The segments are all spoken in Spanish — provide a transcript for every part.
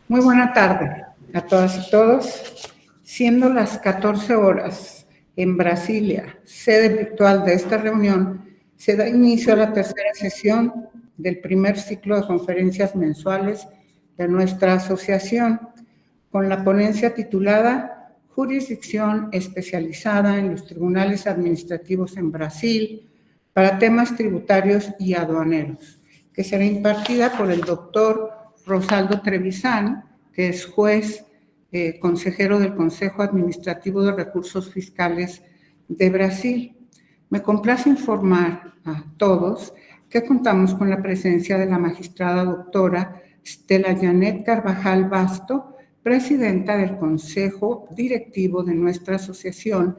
Muy buena tarde a todas y todos. Siendo las 14 horas en Brasilia, sede virtual de esta reunión, se da inicio a la tercera sesión del primer ciclo de conferencias mensuales de nuestra asociación, con la ponencia titulada Jurisdicción especializada en los tribunales administrativos en Brasil para temas tributarios y aduaneros, que será impartida por el doctor Rosaldo Trevisan, que es juez consejero del Consejo Administrativo de Recursos Fiscales de Brasil. Me complace informar a todos que contamos con la presencia de la magistrada doctora Stella Janet Carvajal Basto, presidenta del Consejo Directivo de nuestra asociación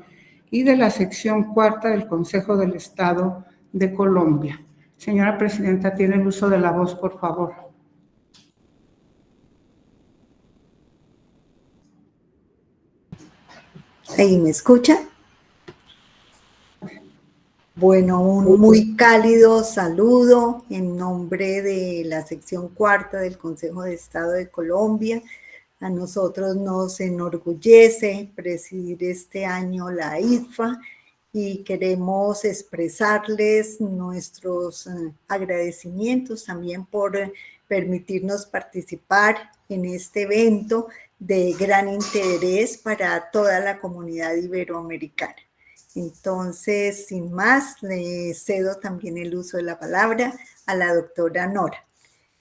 y de la sección cuarta del Consejo del Estado de Colombia. Señora presidenta, tiene el uso de la voz, por favor. ¿Ahí me escucha? Bueno, un muy cálido saludo en nombre de la sección cuarta del Consejo de Estado de Colombia. A nosotros nos enorgullece presidir este año la IDFA y queremos expresarles nuestros agradecimientos también por permitirnos participar en este evento de gran interés para toda la comunidad iberoamericana. Entonces, sin más, le cedo también el uso de la palabra a la doctora Nora.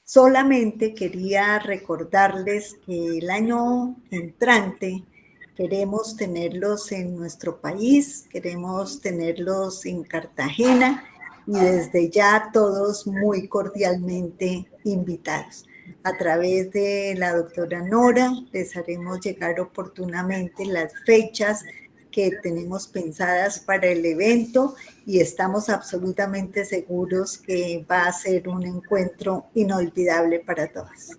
Solamente quería recordarles que el año entrante queremos tenerlos en nuestro país, queremos tenerlos en Cartagena y desde ya todos muy cordialmente invitados. A través de la doctora Nora les haremos llegar oportunamente las fechas que tenemos pensadas para el evento y estamos absolutamente seguros que va a ser un encuentro inolvidable para todos.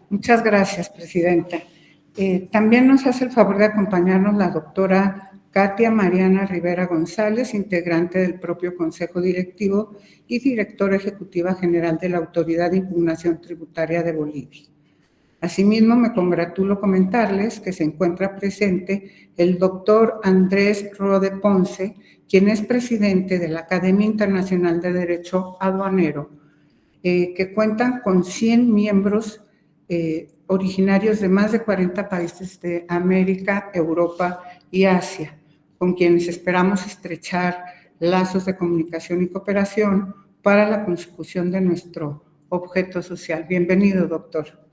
Muchas gracias, presidenta. También nos hace el favor de acompañarnos la doctora Katia Mariana Rivera González, integrante del propio Consejo Directivo y directora ejecutiva general de la Autoridad de Impugnación Tributaria de Bolivia. Asimismo, me congratulo comentarles que se encuentra presente el doctor Andrés Rode Ponce, quien es presidente de la Academia Internacional de Derecho Aduanero, que cuentan con 100 miembros originarios de más de 40 países de América, Europa y Asia, con quienes esperamos estrechar lazos de comunicación y cooperación para la consecución de nuestro objeto social. Bienvenido, doctor.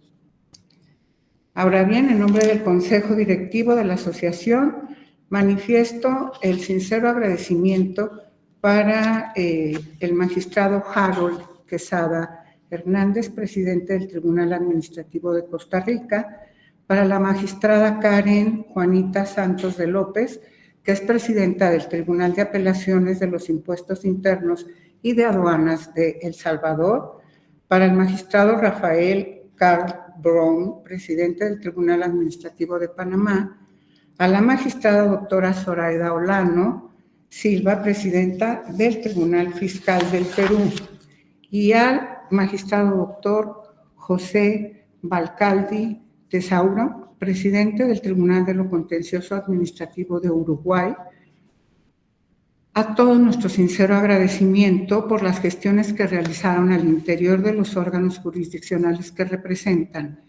Ahora bien, en nombre del Consejo Directivo de la Asociación, manifiesto el sincero agradecimiento para el magistrado Harold Quesada Hernández, presidente del Tribunal Administrativo de Costa Rica, para la magistrada Karen Juanita Santos de López, que es presidenta del Tribunal de Apelaciones de los Impuestos Internos y de Aduanas de El Salvador, para el magistrado Rafael Carl Brown, presidente del Tribunal Administrativo de Panamá, a la magistrada doctora Zoraida Olano Silva, presidenta del Tribunal Fiscal del Perú, y al magistrado doctor José Balcaldi Tesauro, presidente del Tribunal de lo Contencioso Administrativo de Uruguay. A todos nuestro sincero agradecimiento por las gestiones que realizaron al interior de los órganos jurisdiccionales que representan,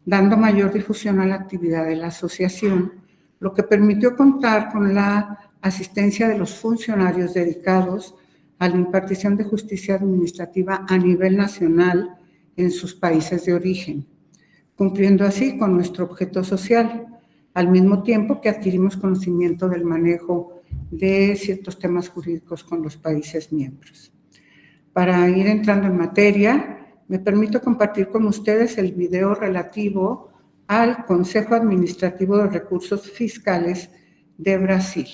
dando mayor difusión a la actividad de la asociación, lo que permitió contar con la asistencia de los funcionarios dedicados a la impartición de justicia administrativa a nivel nacional en sus países de origen, cumpliendo así con nuestro objeto social, al mismo tiempo que adquirimos conocimiento del manejo de ciertos temas jurídicos con los países miembros. Para ir entrando en materia, me permito compartir con ustedes el video relativo al Consejo Administrativo de Recursos Fiscales de Brasil.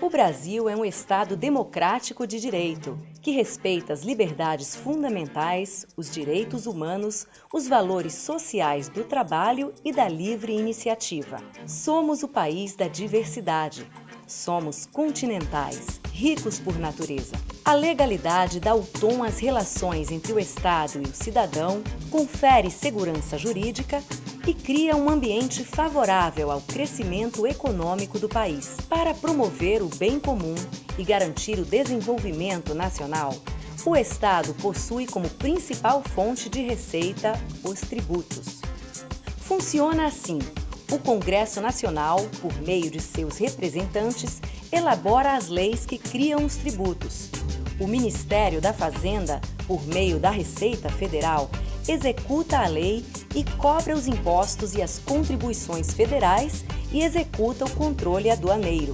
O Brasil é um Estado democrático de direito, que respeita as liberdades fundamentais, os direitos humanos, os valores sociais do trabalho e da livre iniciativa. Somos o país da diversidade. somos continentais, ricos por natureza. A legalidade dá o tom às relações entre o Estado e o cidadão, confere segurança jurídica e cria um ambiente favorável ao crescimento econômico do país. Para promover o bem comum e garantir o desenvolvimento nacional, o Estado possui como principal fonte de receita os tributos. Funciona assim: o Congresso Nacional, por meio de seus representantes, elabora as leis que criam os tributos. O Ministério da Fazenda, por meio da Receita Federal, executa a lei e cobra os impostos e as contribuições federais e executa o controle aduaneiro.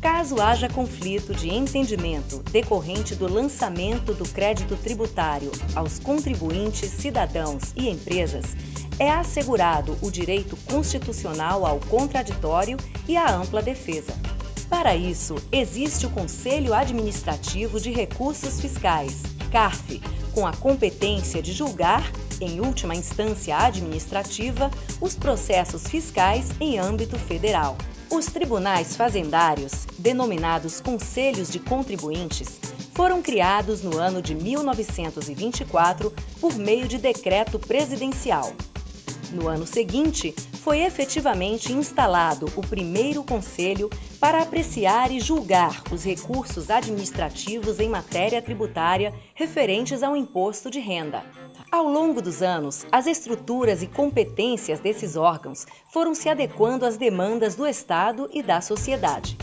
Caso haja conflito de entendimento decorrente do lançamento do crédito tributário aos contribuintes, cidadãos e empresas, é assegurado o direito constitucional ao contraditório e à ampla defesa. Para isso, existe o Conselho Administrativo de Recursos Fiscais, CARF, com a competência de julgar, em última instância administrativa, os processos fiscais em âmbito federal. Os tribunais fazendários, denominados Conselhos de Contribuintes, foram criados no ano de 1924 por meio de decreto presidencial. No ano seguinte, foi efetivamente instalado o primeiro conselho para apreciar e julgar os recursos administrativos em matéria tributária referentes ao imposto de renda. Ao longo dos anos, as estruturas e competências desses órgãos foram se adequando às demandas do Estado e da sociedade.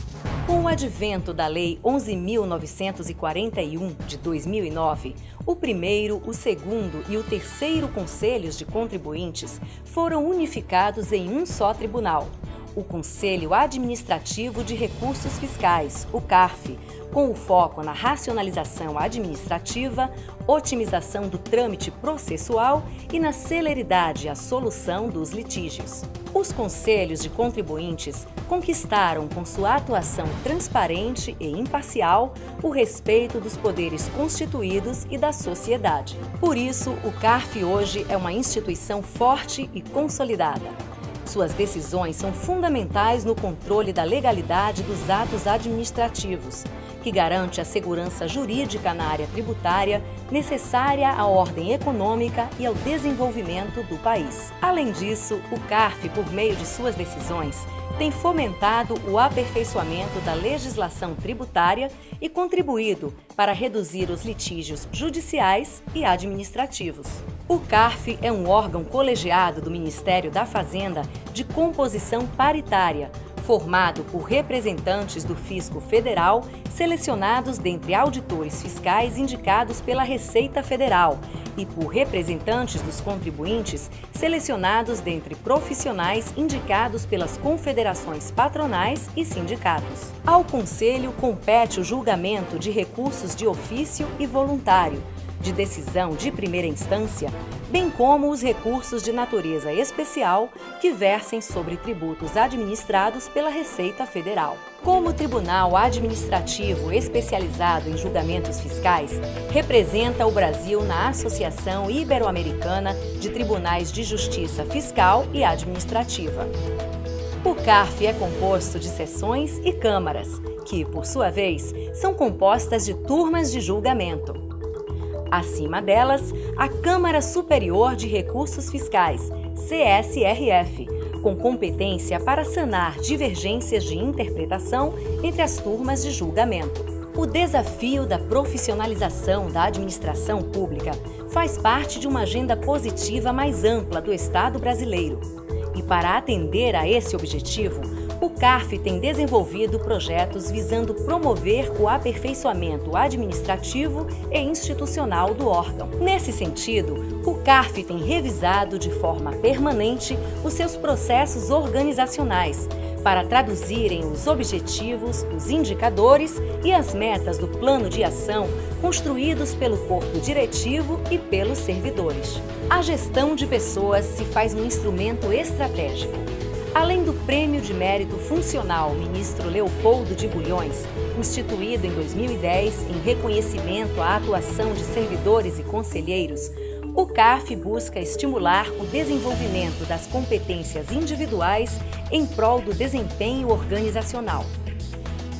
Com o advento da Lei 11.941, de 2009, o primeiro, o segundo e o terceiro Conselhos de Contribuintes foram unificados em um só tribunal, o Conselho Administrativo de Recursos Fiscais, o CARF, com o foco na racionalização administrativa, otimização do trâmite processual e na celeridade à solução dos litígios. Os conselhos de contribuintes conquistaram, com sua atuação transparente e imparcial, o respeito dos poderes constituídos e da sociedade. Por isso, o CARF hoje é uma instituição forte e consolidada. Suas decisões são fundamentais no controle da legalidade dos atos administrativos, que garante a segurança jurídica na área tributária necessária à ordem econômica e ao desenvolvimento do país. Além disso, o CARF, por meio de suas decisões, tem fomentado o aperfeiçoamento da legislação tributária e contribuído para reduzir os litígios judiciais e administrativos. O CARF é um órgão colegiado do Ministério da Fazenda de composição paritária, formado por representantes do Fisco Federal, selecionados dentre auditores fiscais indicados pela Receita Federal, e por representantes dos contribuintes, selecionados dentre profissionais indicados pelas confederações patronais e sindicatos. Ao Conselho compete o julgamento de recursos de ofício e voluntário, de decisão de primeira instância, bem como os recursos de natureza especial que versem sobre tributos administrados pela Receita Federal. Como tribunal administrativo especializado em julgamentos fiscais, representa o Brasil na Associação Ibero-Americana de Tribunais de Justiça Fiscal e Administrativa. O CARF é composto de seções e câmaras, que, por sua vez, são compostas de turmas de julgamento. Acima delas, a Câmara Superior de Recursos Fiscais, CSRF, com competência para sanar divergências de interpretação entre as turmas de julgamento. O desafio da profissionalização da administração pública faz parte de uma agenda positiva mais ampla do Estado brasileiro. E para atender a esse objetivo, o CARF tem desenvolvido projetos visando promover o aperfeiçoamento administrativo e institucional do órgão. Nesse sentido, o CARF tem revisado de forma permanente os seus processos organizacionais para traduzirem os objetivos, os indicadores e as metas do plano de ação construídos pelo corpo diretivo e pelos servidores. A gestão de pessoas se faz um instrumento estratégico. Além do Prêmio de Mérito Funcional Ministro Leopoldo de Bulhões, instituído em 2010 em reconhecimento à atuação de servidores e conselheiros, o CARF busca estimular o desenvolvimento das competências individuais em prol do desempenho organizacional.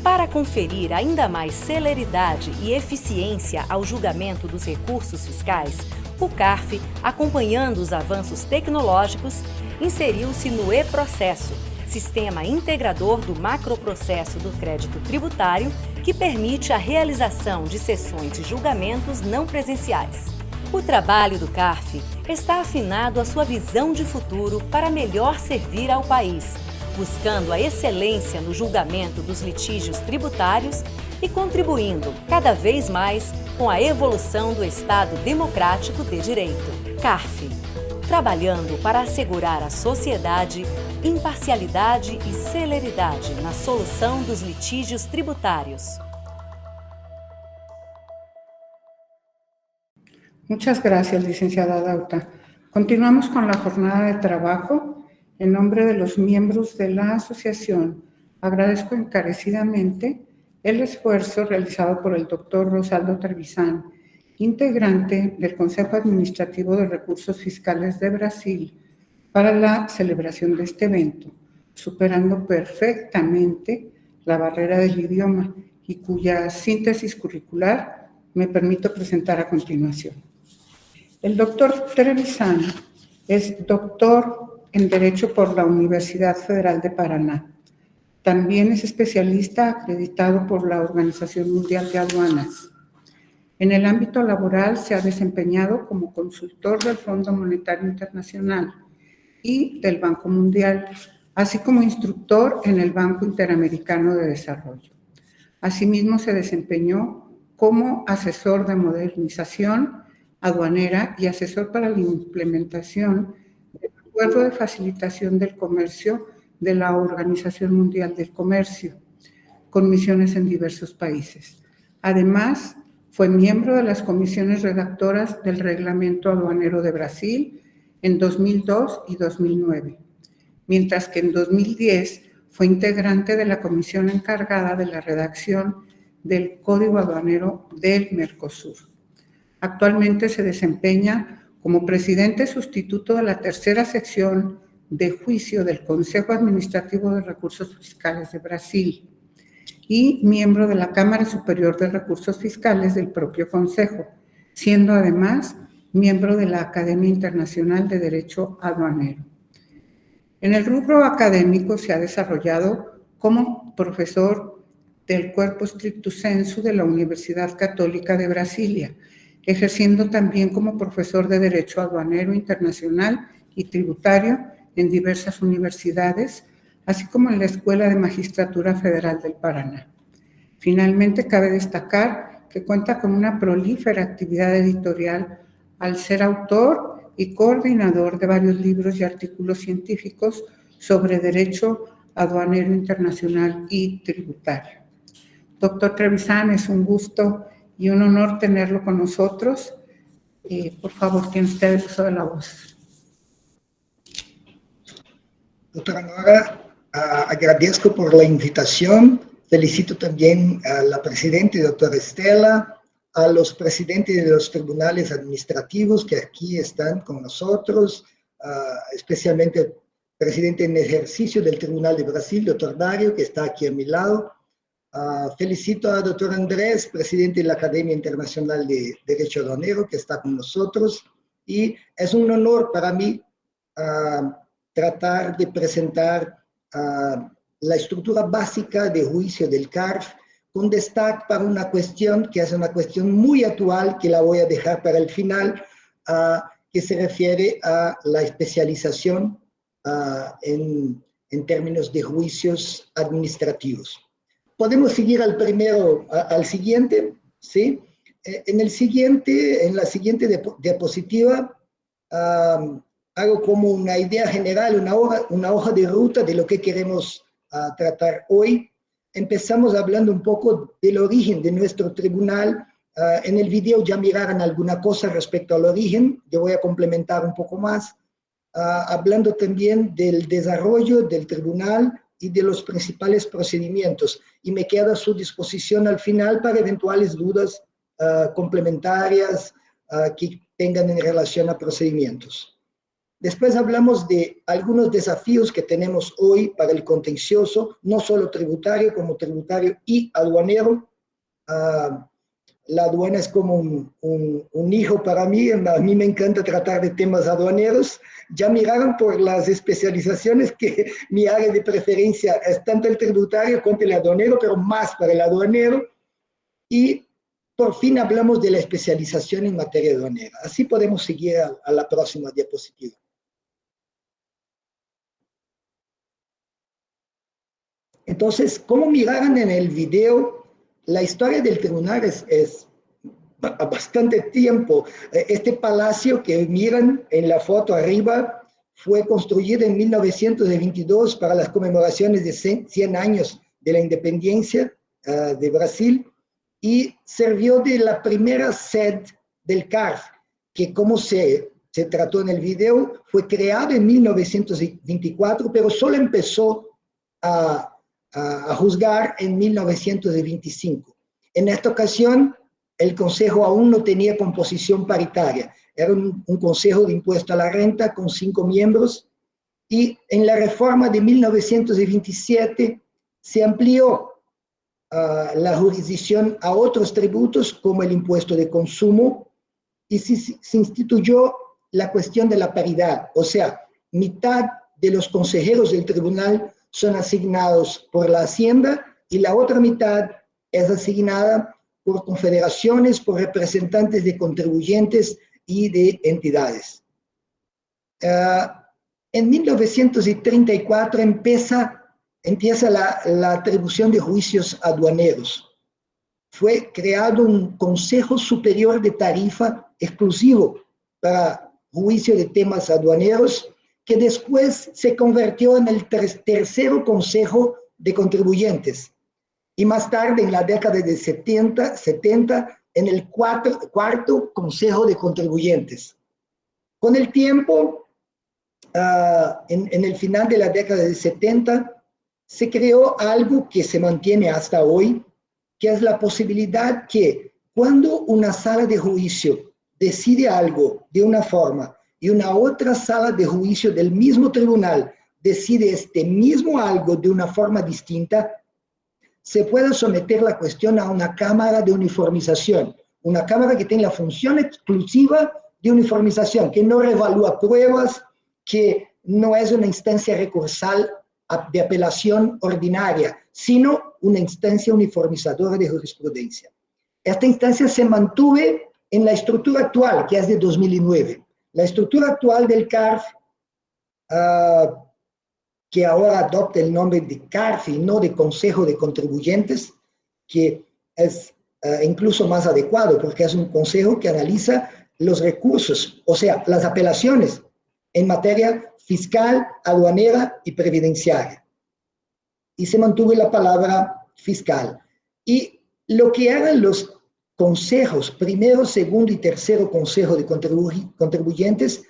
Para conferir ainda mais celeridade e eficiência ao julgamento dos recursos fiscais, o CARF, acompanhando os avanços tecnológicos, inseriu-se no e-Processo, sistema integrador do macroprocesso do crédito tributário, que permite a realização de sessões de julgamentos não presenciais. O trabalho do CARF está afinado à sua visão de futuro para melhor servir ao país, buscando a excelência no julgamento dos litígios tributários e contribuindo cada vez mais com a evolução do Estado democrático de direito. CARF, trabalhando para assegurar à sociedade imparcialidade e celeridade na solução dos litígios tributários. Muchas gracias, licenciada Dauta. Continuamos con la jornada de trabajo. En nombre de los miembros de la asociación, agradezco encarecidamente el esfuerzo realizado por el doctor Rosaldo Trevisan, integrante del Consejo Administrativo de Recursos Fiscales de Brasil, para la celebración de este evento, superando perfectamente la barrera del idioma y cuya síntesis curricular me permito presentar a continuación. El doctor Trevisan es doctor en Derecho por la Universidad Federal de Paraná. También es especialista acreditado por la Organización Mundial de Aduanas. En el ámbito laboral se ha desempeñado como consultor del Fondo Monetario Internacional y del Banco Mundial, así como instructor en el Banco Interamericano de Desarrollo. Asimismo, se desempeñó como asesor de modernización aduanera y asesor para la implementación del Acuerdo de Facilitación del Comercio de la Organización Mundial del Comercio, con misiones en diversos países. Además, fue miembro de las comisiones redactoras del Reglamento Aduanero de Brasil en 2002 y 2009, mientras que en 2010 fue integrante de la comisión encargada de la redacción del Código Aduanero del Mercosur. Actualmente se desempeña como presidente sustituto de la tercera sección de juicio del Consejo Administrativo de Recursos Fiscales de Brasil y miembro de la Cámara Superior de Recursos Fiscales del propio Consejo, siendo además miembro de la Academia Internacional de Derecho Aduanero. En el rubro académico se ha desarrollado como profesor del Cuerpo Stricto Sensu de la Universidad Católica de Brasilia, ejerciendo también como profesor de Derecho Aduanero Internacional y Tributario en diversas universidades, así como en la Escuela de Magistratura Federal del Paraná. Finalmente, cabe destacar que cuenta con una prolífera actividad editorial al ser autor y coordinador de varios libros y artículos científicos sobre derecho aduanero internacional y tributario. Doctor Trevisan, es un gusto y un honor tenerlo con nosotros. Por favor, tiene usted el uso de la voz. Doctora Nora, agradezco por la invitación. Felicito también a la presidenta, doctora Estela, a los presidentes de los tribunales administrativos que aquí están con nosotros, especialmente el presidente en ejercicio del Tribunal de Brasil, doctor Dario, que está aquí a mi lado. Felicito a doctor Andrés, presidente de la Academia Internacional de Derecho Aduanero, que está con nosotros. Y es un honor para mí tratar de presentar la estructura básica de juicio del CARF, con destaque para una cuestión que es una cuestión muy actual, que la voy a dejar para el final, que se refiere a la especialización en términos de juicios administrativos. Podemos seguir al siguiente, ¿sí? En la siguiente diapositiva hago como una idea general, una hoja de ruta de lo que queremos tratar hoy. Empezamos hablando un poco del origen de nuestro tribunal. En el video ya miraron alguna cosa respecto al origen, yo voy a complementar un poco más, hablando también del desarrollo del tribunal y de los principales procedimientos, y me quedo a su disposición al final para eventuales dudas complementarias que tengan en relación a procedimientos. Después hablamos de algunos desafíos que tenemos hoy para el contencioso, no solo tributario, como tributario y aduanero. La aduana es como un hijo para mí. A mí me encanta tratar de temas aduaneros. Ya miraron por las especializaciones que mi área de preferencia es tanto el tributario cuanto el aduanero, pero más para el aduanero. Y por fin hablamos de la especialización en materia aduanera. Así podemos seguir a la próxima diapositiva. Entonces, como miraron en el video, la historia del tribunal es bastante tiempo. Este palacio que miran en la foto arriba fue construido en 1922 para las conmemoraciones de 100 años de la independencia de Brasil y sirvió de la primera sede del CARF, que como se trató en el video, fue creado en 1924, pero solo empezó a juzgar en 1925. En esta ocasión, el Consejo aún no tenía composición paritaria. Era un Consejo de Impuesto a la Renta con 5 miembros y en la reforma de 1927 se amplió la jurisdicción a otros tributos como el impuesto de consumo y se instituyó la cuestión de la paridad, o sea, mitad de los consejeros del tribunal son asignados por la Hacienda y la otra mitad es asignada por confederaciones, por representantes de contribuyentes y de entidades. En 1934 empieza la atribución de juicios aduaneros. Fue creado un Consejo Superior de Tarifa exclusivo para juicio de temas aduaneros, que después se convirtió en el tercero Consejo de Contribuyentes y más tarde, en la década de 70 en el cuarto Consejo de Contribuyentes. Con el tiempo, en el final de la década de 70, se creó algo que se mantiene hasta hoy, que es la posibilidad que cuando una sala de juicio decide algo de una forma y una otra sala de juicio del mismo tribunal decide este mismo algo de una forma distinta, se puede someter la cuestión a una cámara de uniformización, una cámara que tiene la función exclusiva de uniformización, que no revalúa pruebas, que no es una instancia recursal de apelación ordinaria, sino una instancia uniformizadora de jurisprudencia. Esta instancia se mantuvo en la estructura actual, que es de 2009. La estructura actual del CARF, que ahora adopta el nombre de CARF y no de Consejo de Contribuyentes, que es incluso más adecuado porque es un consejo que analiza los recursos, o sea, las apelaciones en materia fiscal, aduanera y previdenciaria. Y se mantuvo la palabra fiscal. Y lo que eran los consejos, primero, segundo y tercero consejo de contribuyentes,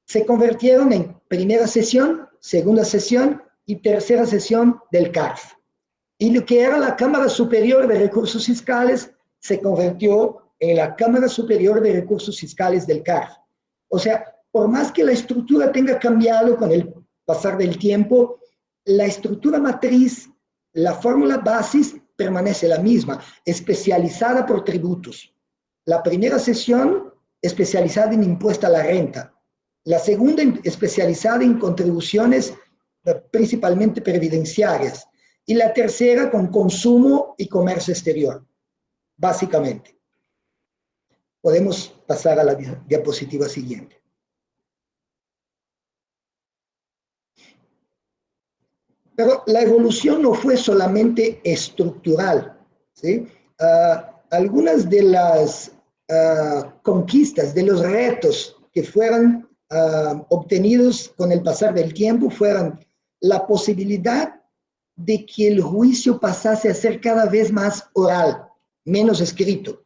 se convirtieron en primera sesión, segunda sesión y tercera sesión del CARF. Y lo que era la Cámara Superior de Recursos Fiscales se convirtió en la Cámara Superior de Recursos Fiscales del CARF. O sea, por más que la estructura tenga cambiado con el pasar del tiempo, la estructura matriz, la fórmula basis permanece la misma, especializada por tributos. La primera sesión especializada en impuesto a la renta, la segunda especializada en contribuciones principalmente previdenciarias y la tercera con consumo y comercio exterior, básicamente. Podemos pasar a la diapositiva siguiente. Pero la evolución no fue solamente estructural, ¿sí? Algunas de las conquistas, de los retos que fueron obtenidos con el pasar del tiempo fueron la posibilidad de que el juicio pasase a ser cada vez más oral, menos escrito.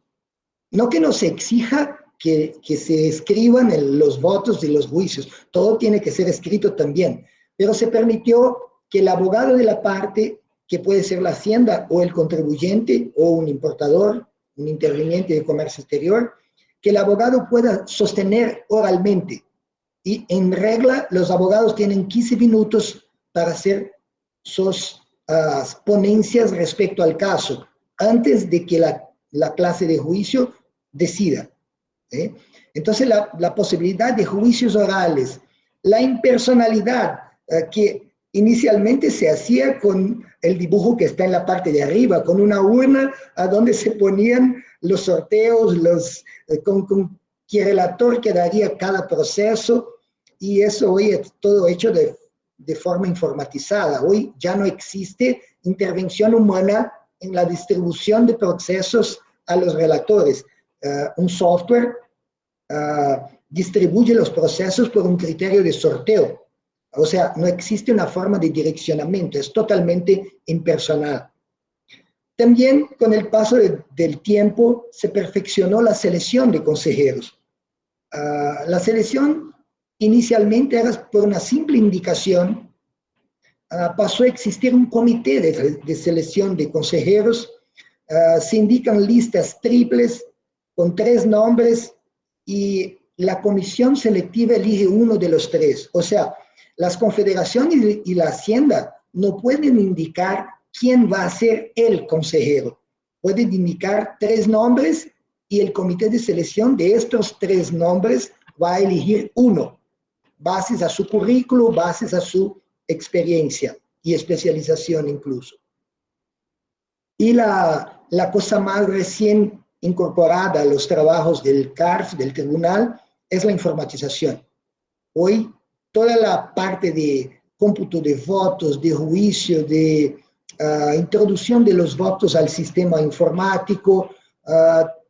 No que no se exija que se escriban los votos de los juicios, todo tiene que ser escrito también, pero se permitió que el abogado de la parte, que puede ser la hacienda o el contribuyente o un importador, un interviniente de comercio exterior, que el abogado pueda sostener oralmente y en regla los abogados tienen 15 minutos para hacer sus ponencias respecto al caso, antes de que la clase de juicio decida. Entonces la posibilidad de juicios orales, la impersonalidad que inicialmente se hacía con el dibujo que está en la parte de arriba, con una urna a donde se ponían los sorteos, con qué relator quedaría cada proceso, y eso hoy es todo hecho de forma informatizada. Hoy ya no existe intervención humana en la distribución de procesos a los relatores. Un software distribuye los procesos por un criterio de sorteo. O sea, no existe una forma de direccionamiento, es totalmente impersonal. También con el paso del tiempo se perfeccionó la selección de consejeros. La selección inicialmente era por una simple indicación, pasó a existir un comité de selección de consejeros, se indican listas triples con 3 nombres y la comisión selectiva elige uno de los 3. O sea, las confederaciones y la hacienda no pueden indicar quién va a ser el consejero. Pueden indicar 3 nombres y el comité de selección de estos 3 nombres va a elegir uno, bases a su currículo, bases a su experiencia y especialización incluso. Y la cosa más recién incorporada a los trabajos del CARF, del tribunal, es la informatización. Hoy, toda la parte de cómputo de votos, de juicio, de introducción de los votos al sistema informático,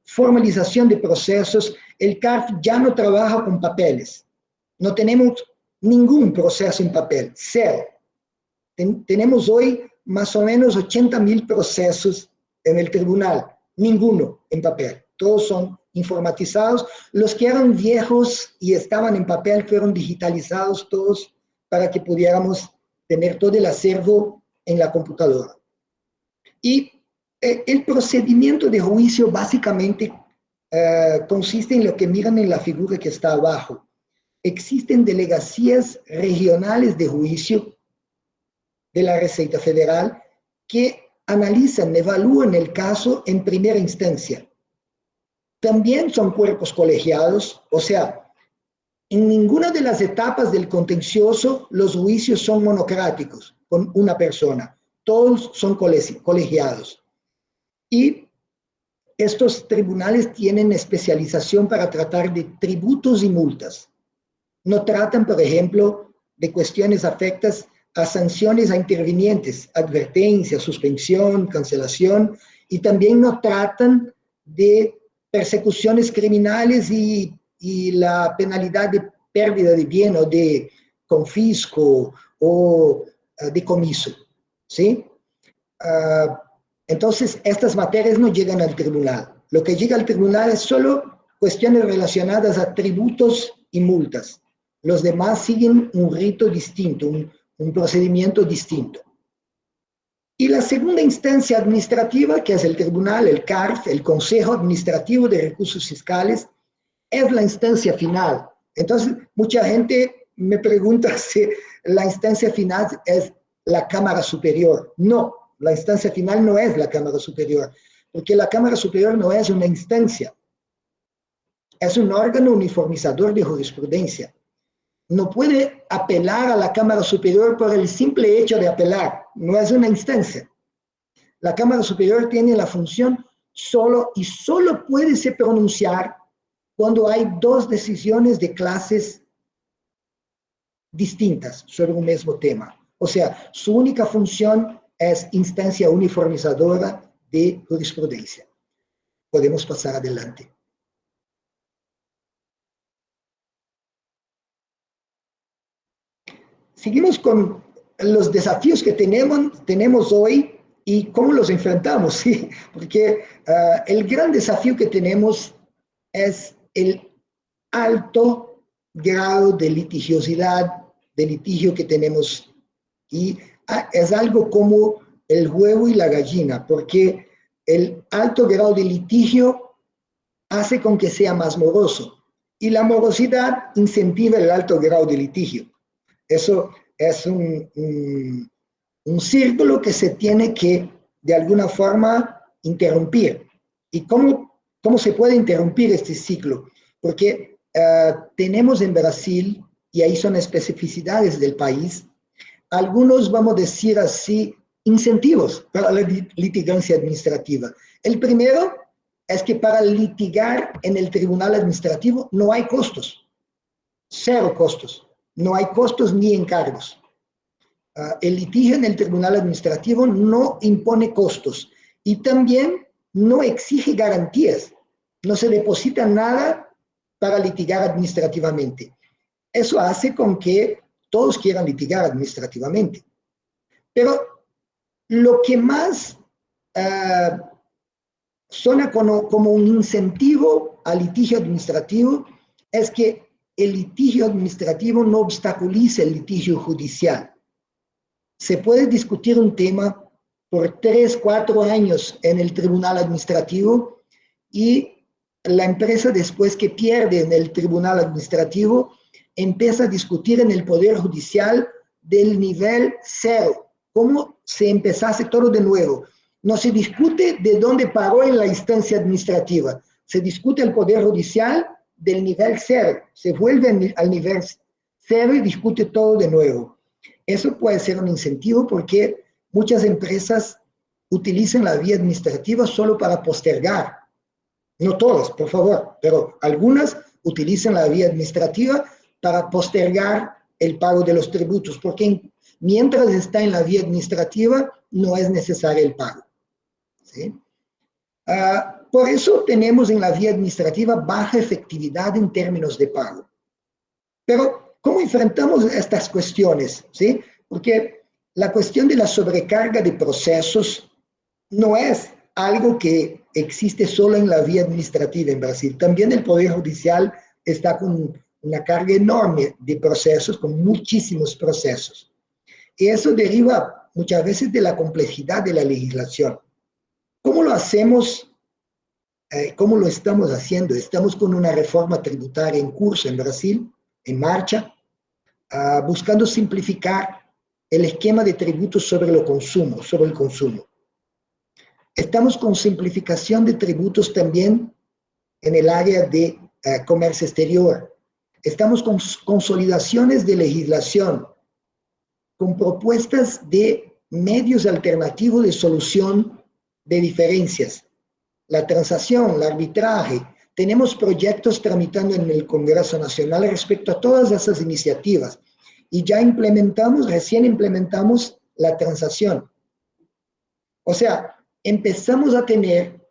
formalización de procesos, el CARF ya no trabaja con papeles. No tenemos ningún proceso en papel, 0. Tenemos hoy más o menos 80.000 procesos en el tribunal, ninguno en papel, todos son informatizados. Los que eran viejos y estaban en papel fueron digitalizados todos para que pudiéramos tener todo el acervo en la computadora. Y el procedimiento de juicio básicamente consiste en lo que miran en la figura que está abajo. Existen delegaciones regionales de juicio de la Receita Federal que analizan, evalúan el caso en primera instancia. También son cuerpos colegiados, o sea, en ninguna de las etapas del contencioso los juicios son monocráticos con una persona, todos son colegiados. Y estos tribunales tienen especialización para tratar de tributos y multas. No tratan, por ejemplo, de cuestiones afectas a sanciones a intervinientes, advertencia, suspensión, cancelación, y también no tratan de persecuciones criminales y la penalidad de pérdida de bien o de confisco o decomiso, ¿sí? Entonces, estas materias no llegan al tribunal. Lo que llega al tribunal es solo cuestiones relacionadas a tributos y multas. Los demás siguen un rito distinto, un procedimiento distinto. Y la segunda instancia administrativa, que es el tribunal, el CARF, el Consejo Administrativo de Recursos Fiscales, es la instancia final. Entonces, mucha gente me pregunta si la instancia final es la Cámara Superior. No, la instancia final no es la Cámara Superior, porque la Cámara Superior no es una instancia, es un órgano uniformizador de jurisprudencia. No puede apelar a la Cámara Superior por el simple hecho de apelar, no es una instancia. La Cámara Superior tiene la función solo puede se pronunciar cuando hay 2 decisiones de clases distintas sobre un mismo tema. O sea, su única función es instancia uniformizadora de jurisprudencia. Podemos pasar adelante. Seguimos con los desafíos que tenemos hoy y cómo los enfrentamos, ¿sí? Porque el gran desafío que tenemos es el alto grado de litigiosidad, de litigio que tenemos. Y es algo como el huevo y la gallina, porque el alto grado de litigio hace con que sea más moroso. y la morosidad incentiva el alto grado de litigio. Eso es un círculo que se tiene que, de alguna forma, interrumpir. ¿Y cómo se puede interrumpir este ciclo? Porque tenemos en Brasil, y ahí son especificidades del país, algunos, vamos a decir así, incentivos para la litigancia administrativa. El primero es que para litigar en el tribunal administrativo no hay costos, cero costos, no hay costos ni encargos. El litigio en el tribunal administrativo no impone costos y también no exige garantías, no se deposita nada para litigar administrativamente. Eso hace con que todos quieran litigar administrativamente. Pero lo que más suena como un incentivo al litigio administrativo es que el litigio administrativo no obstaculice el litigio judicial. Se puede discutir un tema por 3, 4 años en el tribunal administrativo y la empresa, después que pierde en el tribunal administrativo, empieza a discutir en el Poder Judicial del nivel 0, como si empezase todo de nuevo. No se discute de dónde paró en la instancia administrativa, se discute el Poder Judicial del nivel 0, se vuelve al nivel 0 y discute todo de nuevo. Eso puede ser un incentivo porque muchas empresas utilizan la vía administrativa solo para postergar. No todas, por favor, pero algunas utilizan la vía administrativa para postergar el pago de los tributos, porque mientras está en la vía administrativa no es necesario el pago. ¿Sí? Por eso tenemos en la vía administrativa baja efectividad en términos de pago. Pero, ¿cómo enfrentamos estas cuestiones? ¿Sí? Porque la cuestión de la sobrecarga de procesos no es algo que existe solo en la vía administrativa en Brasil. También el Poder Judicial está con una carga enorme de procesos, con muchísimos procesos. Y eso deriva muchas veces de la complejidad de la legislación. ¿Cómo lo hacemos? ¿Cómo lo estamos haciendo? Estamos con una reforma tributaria en curso en Brasil, en marcha, buscando simplificar el esquema de tributos sobre el consumo. Estamos con simplificación de tributos también en el área de comercio exterior. Estamos con consolidaciones de legislación, con propuestas de medios alternativos de solución de diferencias, la transacción, el arbitraje. Tenemos proyectos tramitando en el Congreso Nacional respecto a todas esas iniciativas y ya recién implementamos la transacción. O sea, empezamos a tener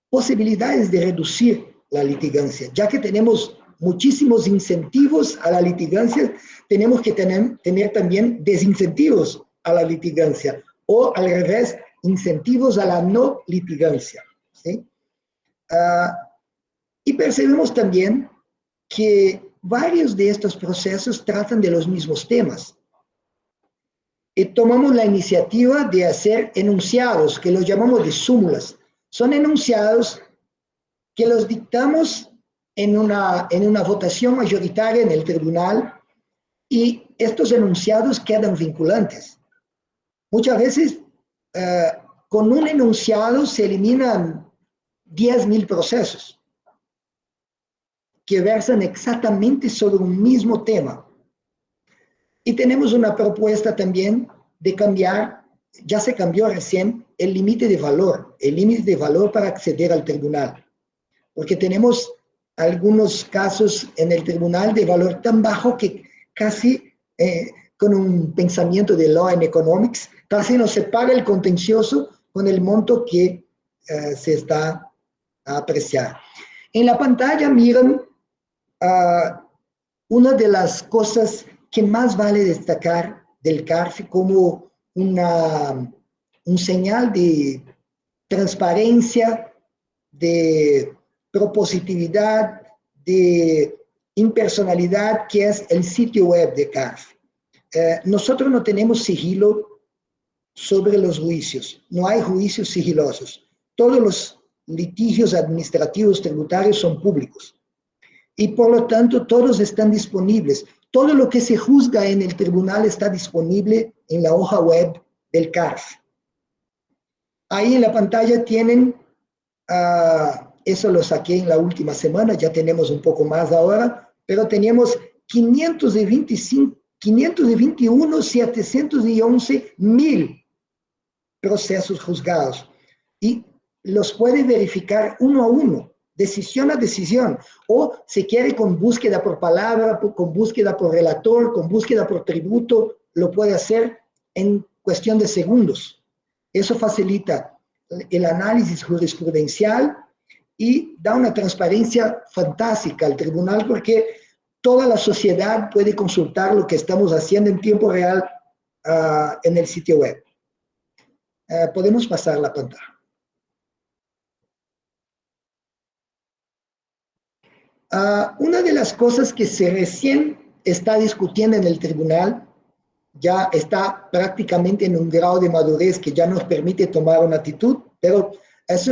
posibilidades de reducir la litigancia. Ya que tenemos muchísimos incentivos a la litigancia, tenemos que tener también desincentivos a la litigancia, o al revés, incentivos a la no litigancia. ¿Sí? Y percibimos también que varios de estos procesos tratan de los mismos temas. Y tomamos la iniciativa de hacer enunciados, que los llamamos de súmulas. Son enunciados que los dictamos en una votación mayoritaria en el tribunal y estos enunciados quedan vinculantes. Muchas veces, con un enunciado se eliminan 10.000 procesos que versan exactamente sobre un mismo tema. Y tenemos una propuesta también de cambiar, ya se cambió recién, el límite de valor para acceder al tribunal. Porque tenemos algunos casos en el tribunal de valor tan bajo que casi, con un pensamiento de Law and Economics, casi no se paga el contencioso con el monto que se está a apreciar. En la pantalla miran una de las cosas que más vale destacar del CARF como un señal de transparencia, de propositividad, de impersonalidad, que es el sitio web de CARF. Nosotros no tenemos sigilo sobre los juicios, no hay juicios sigilosos. Todos litigios administrativos tributarios son públicos. Y por lo tanto, todos están disponibles. Todo lo que se juzga en el tribunal está disponible en la hoja web del CARF. Ahí en la pantalla tienen, eso lo saqué en la última semana, ya tenemos un poco más ahora, pero teníamos 521,711,000 procesos juzgados. Y los puede verificar uno a uno, decisión a decisión, o si quiere con búsqueda por palabra, con búsqueda por relator, con búsqueda por tributo, lo puede hacer en cuestión de segundos. Eso facilita el análisis jurisprudencial y da una transparencia fantástica al tribunal porque toda la sociedad puede consultar lo que estamos haciendo en tiempo real en el sitio web. Podemos pasar la pantalla. Una de las cosas que se recién está discutiendo en el tribunal, ya está prácticamente en un grado de madurez que ya nos permite tomar una actitud, pero es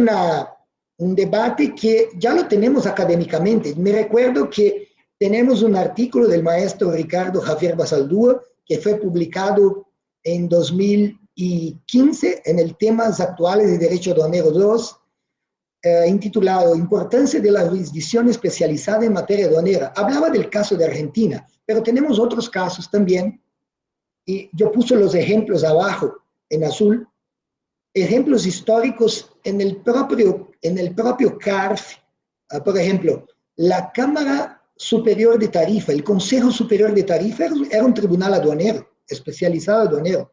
un debate que ya lo tenemos académicamente. Me recuerdo que tenemos un artículo del maestro Ricardo Javier Basaldúa que fue publicado en 2015 en el Temas Actuales de Derecho Aduanero 2, intitulado Importancia de la jurisdicción especializada en materia aduanera. Hablaba del caso de Argentina, pero tenemos otros casos también, y yo puse los ejemplos abajo en azul, ejemplos históricos en el propio CARF. Por ejemplo, la Cámara Superior de Tarifa, el Consejo Superior de Tarifa era un tribunal aduanero, especializado aduanero.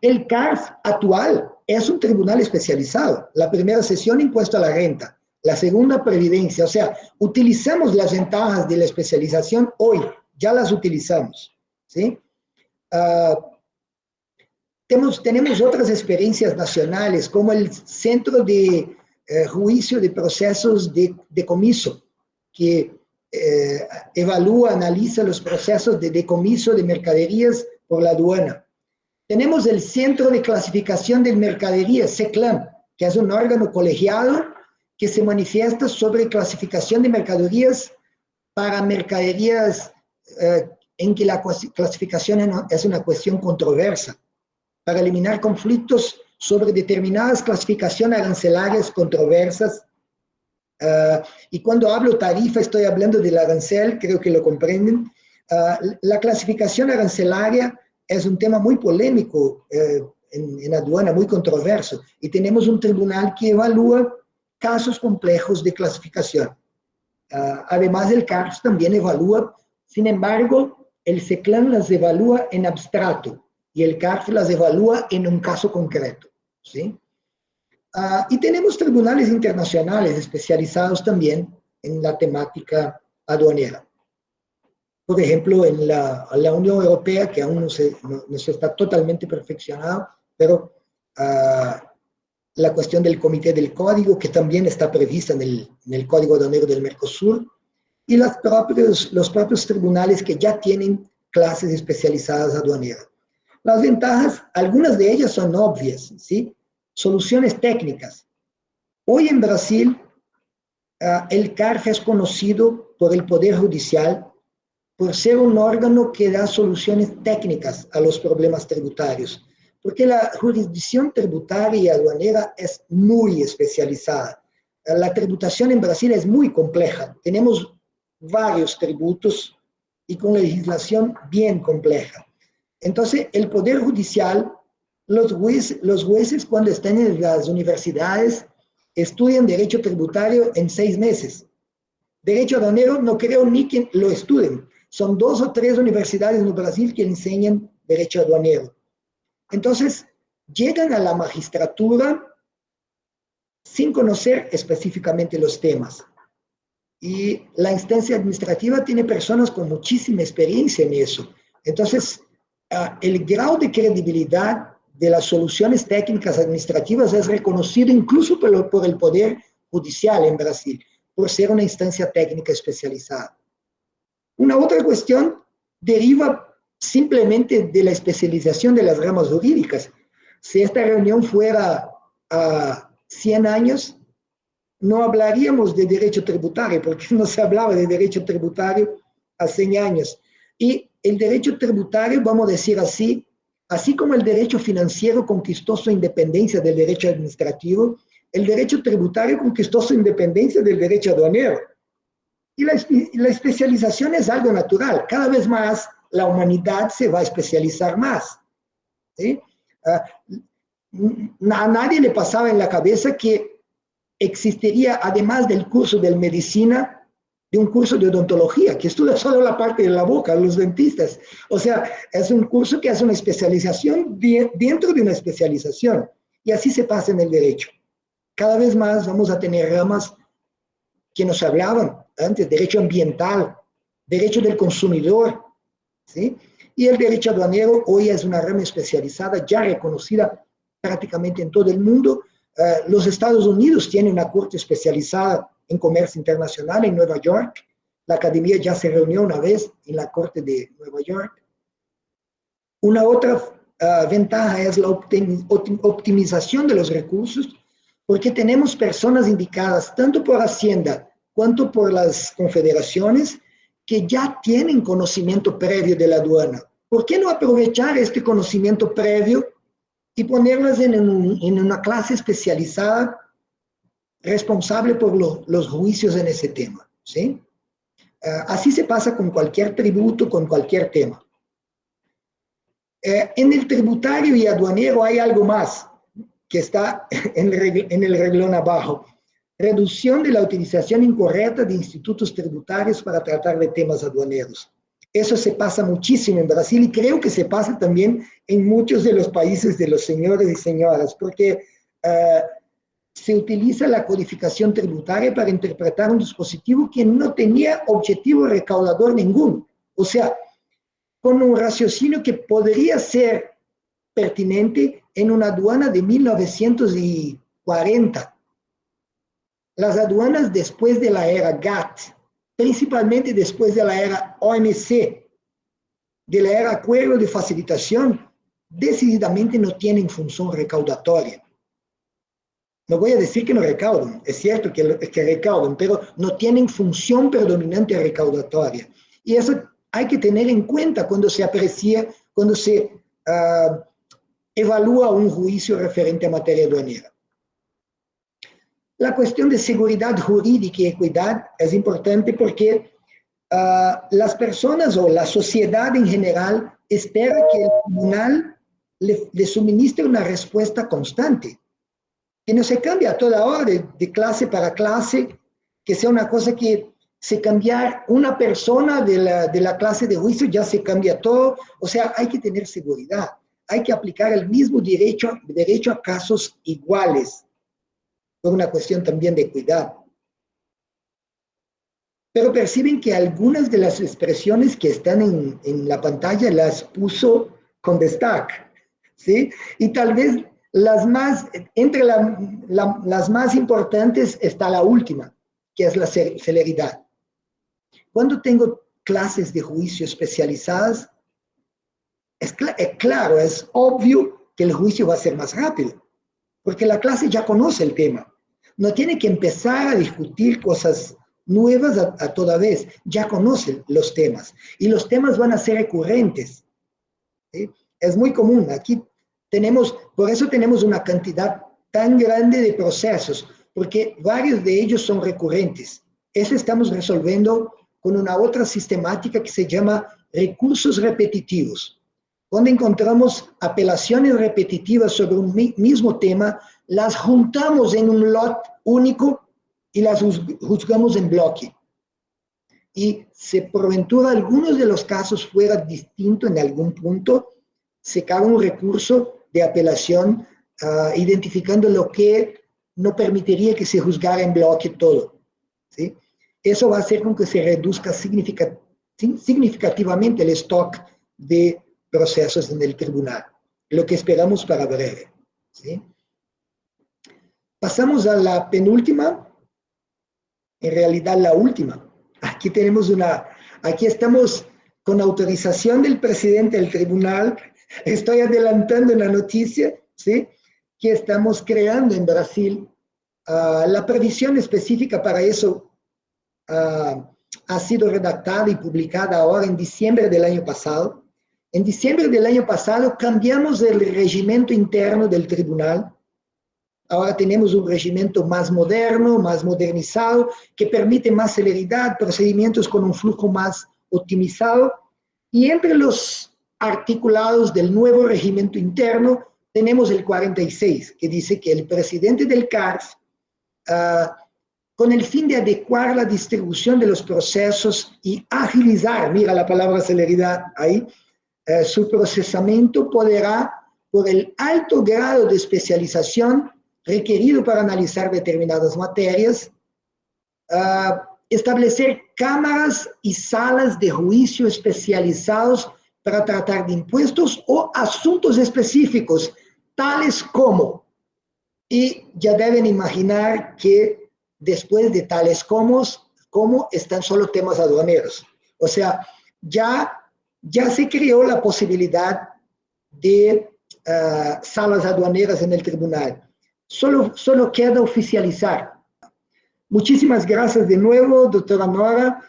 El CARF actual es un tribunal especializado. La primera sesión, impuesto a la renta. La segunda, previdencia. O sea, utilizamos las ventajas de la especialización hoy. Ya las utilizamos, ¿sí? Tenemos otras experiencias nacionales, como el Centro de Juicio de Procesos de Decomiso, que evalúa, analiza los procesos de decomiso de mercaderías por la aduana. Tenemos el Centro de Clasificación de Mercaderías, CECLAM, que es un órgano colegiado que se manifiesta sobre clasificación de mercaderías para mercaderías en que la clasificación es una cuestión controversa, para eliminar conflictos sobre determinadas clasificaciones arancelarias controversas. Y cuando hablo tarifa, estoy hablando del arancel, creo que lo comprenden. La clasificación arancelaria es un tema muy polémico en aduana, muy controverso, y tenemos un tribunal que evalúa casos complejos de clasificación. Además, el CARF también evalúa, sin embargo, el CECLAM las evalúa en abstracto y el CARF las evalúa en un caso concreto, ¿sí? Y tenemos tribunales internacionales especializados también en la temática aduanera. Por ejemplo, en la Unión Europea, que aún no se está totalmente perfeccionado, pero la cuestión del Comité del Código, que también está prevista en el Código Aduanero del Mercosur, y los propios tribunales que ya tienen clases especializadas aduaneras. Las ventajas, algunas de ellas son obvias, ¿sí? Soluciones técnicas. Hoy en Brasil, el CARF es conocido por el Poder Judicial por ser un órgano que da soluciones técnicas a los problemas tributarios, porque la jurisdicción tributaria y aduanera es muy especializada. La tributación en Brasil es muy compleja. Tenemos varios tributos y con legislación bien compleja. Entonces, el Poder Judicial, los jueces cuando están en las universidades estudian derecho tributario en 6 meses. Derecho aduanero no creo ni que lo estudien. Son 2 o 3 universidades en Brasil que enseñan derecho aduanero. Entonces, llegan a la magistratura sin conocer específicamente los temas. Y la instancia administrativa tiene personas con muchísima experiencia en eso. Entonces, el grado de credibilidad de las soluciones técnicas administrativas es reconocido incluso por el Poder Judicial en Brasil, por ser una instancia técnica especializada. Una otra cuestión deriva simplemente de la especialización de las ramas jurídicas. Si esta reunión fuera a 100 años, no hablaríamos de derecho tributario, porque no se hablaba de derecho tributario hace años. Y el derecho tributario, vamos a decir así, así como el derecho financiero conquistó su independencia del derecho administrativo, el derecho tributario conquistó su independencia del derecho aduanero. Y la especialización es algo natural. Cada vez más la humanidad se va a especializar más, ¿sí? A nadie le pasaba en la cabeza que existiría, además del curso de medicina, de un curso de odontología, que estudia solo la parte de la boca, los dentistas. O sea, es un curso que hace una especialización dentro de una especialización. Y así se pasa en el derecho. Cada vez más vamos a tener ramas que nos hablaban antes, derecho ambiental, derecho del consumidor, ¿sí? Y el derecho aduanero hoy es una rama especializada, ya reconocida prácticamente en todo el mundo. Los Estados Unidos tienen una corte especializada en comercio internacional en Nueva York. La academia ya se reunió una vez en la corte de Nueva York. Una otra ventaja es la optimización de los recursos, porque tenemos personas indicadas tanto por Hacienda cuanto por las confederaciones que ya tienen conocimiento previo de la aduana. ¿Por qué no aprovechar este conocimiento previo y ponerlas en una clase especializada responsable por los juicios en ese tema? ¿Sí? Así se pasa con cualquier tributo, con cualquier tema. En el tributario y aduanero hay algo más que está en el reglón abajo. Reducción de la utilización incorrecta de institutos tributarios para tratar de temas aduaneros. Eso se pasa muchísimo en Brasil y creo que se pasa también en muchos de los países de los señores y señoras, porque se utiliza la codificación tributaria para interpretar un dispositivo que no tenía objetivo recaudador ninguno. O sea, con un raciocinio que podría ser pertinente en una aduana de 1940. Las aduanas después de la era GATT, principalmente después de la era OMC, de la era Acuerdo de Facilitación, decididamente no tienen función recaudatoria. No voy a decir que no recaudan, es cierto que recaudan, pero no tienen función predominante recaudatoria. Y eso hay que tener en cuenta cuando se aprecia, cuando se evalúa un juicio referente a materia aduanera. La cuestión de seguridad jurídica y equidad es importante porque las personas o la sociedad en general espera que el tribunal le suministre una respuesta constante, que no se cambie a toda hora de clase para clase, que sea una cosa que se cambiar una persona de la clase de juicio ya se cambia todo. O sea, hay que tener seguridad, hay que aplicar el mismo derecho a casos iguales, por una cuestión también de equidad. Pero perciben que algunas de las expresiones que están en la pantalla las puso con destaque, ¿sí? Y tal vez entre las más importantes está la última, que es la celeridad. Cuando tengo clases de juicio especializadas, es claro, es obvio que el juicio va a ser más rápido, porque la clase ya conoce el tema. No tiene que empezar a discutir cosas nuevas a toda vez, ya conocen los temas, y los temas van a ser recurrentes, ¿sí? Es muy común, aquí por eso tenemos una cantidad tan grande de procesos, porque varios de ellos son recurrentes. Eso estamos resolviendo con una otra sistemática que se llama recursos repetitivos, donde encontramos apelaciones repetitivas sobre un mismo tema, las juntamos en un lot único y las juzgamos en bloque. Y si por ventura algunos de los casos fuera distinto en algún punto, se cae un recurso de apelación identificando lo que no permitiría que se juzgara en bloque todo, ¿sí? Eso va a hacer con que se reduzca significativamente el stock de procesos en el tribunal, lo que esperamos para breve, ¿sí? Pasamos a la penúltima, en realidad la última. Aquí estamos con autorización del presidente del tribunal. Estoy adelantando una noticia, ¿sí? Que estamos creando en Brasil La previsión específica para eso ha sido redactada y publicada ahora en diciembre del año pasado. En diciembre del año pasado cambiamos el reglamento interno del tribunal. Ahora tenemos un reglamento más moderno, más modernizado, que permite más celeridad, procedimientos con un flujo más optimizado. Y entre los articulados del nuevo reglamento interno tenemos el 46, que dice que el presidente del CARF, con el fin de adecuar la distribución de los procesos y agilizar, mira la palabra celeridad ahí, su procesamiento podrá, por el alto grado de especialización requerido para analizar determinadas materias, establecer cámaras y salas de juicio especializados para tratar de impuestos o asuntos específicos, tales como, y ya deben imaginar que después de tales como están solo temas aduaneros. O sea, ya se creó la posibilidad de salas aduaneras en el tribunal. Solo queda oficializar. Muchísimas gracias de nuevo, doctora Nora,